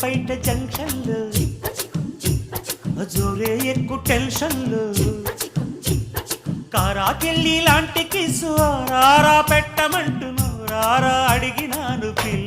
బయట జంక్షన్లు జోరే ఎక్కువ టెన్షన్లు కారాకెళ్ళి లాంటి కిసు రారా పెట్టమంటును రారా అడిగినాను పిల్ల